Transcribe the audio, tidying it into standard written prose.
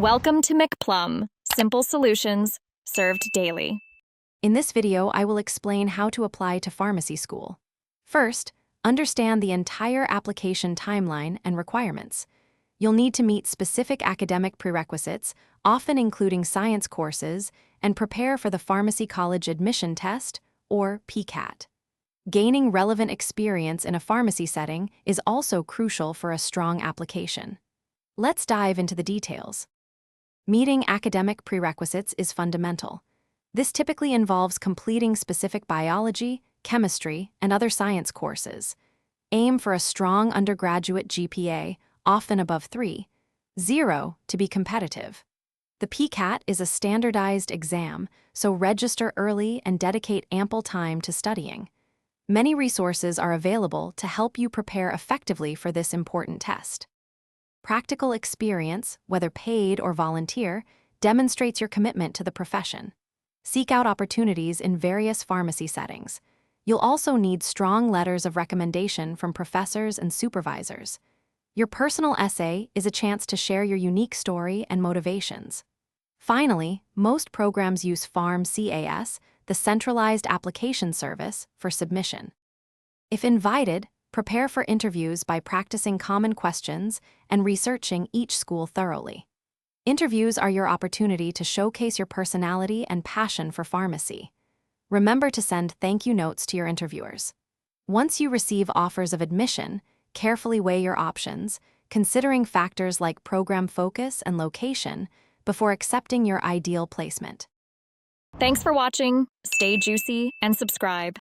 Welcome to McPlum, simple solutions served daily. In this video, I will explain how to apply to pharmacy school. First, understand the entire application timeline and requirements. You'll need to meet specific academic prerequisites, often including science courses, and prepare for the Pharmacy College Admission Test, or PCAT. Gaining relevant experience in a pharmacy setting is also crucial for a strong application. Let's dive into the details. Meeting academic prerequisites is fundamental. This typically involves completing specific biology, chemistry, and other science courses. Aim for a strong undergraduate GPA, often above 3.0, to be competitive. The PCAT is a standardized exam, so register early and dedicate ample time to studying. Many resources are available to help you prepare effectively for this important test. Practical experience, whether paid or volunteer, demonstrates your commitment to the profession. Seek out opportunities in various pharmacy settings. You'll also need strong letters of recommendation from professors and supervisors. Your personal essay is a chance to share your unique story and motivations. Finally, most programs use Pharmacist, the centralized application service, for submission. If invited, prepare for interviews by practicing common questions and researching each school thoroughly. Interviews are your opportunity to showcase your personality and passion for pharmacy. Remember to send thank you notes to your interviewers. Once you receive offers of admission, carefully weigh your options, considering factors like program focus and location before accepting your ideal placement. Thanks for watching. Stay juicy and subscribe.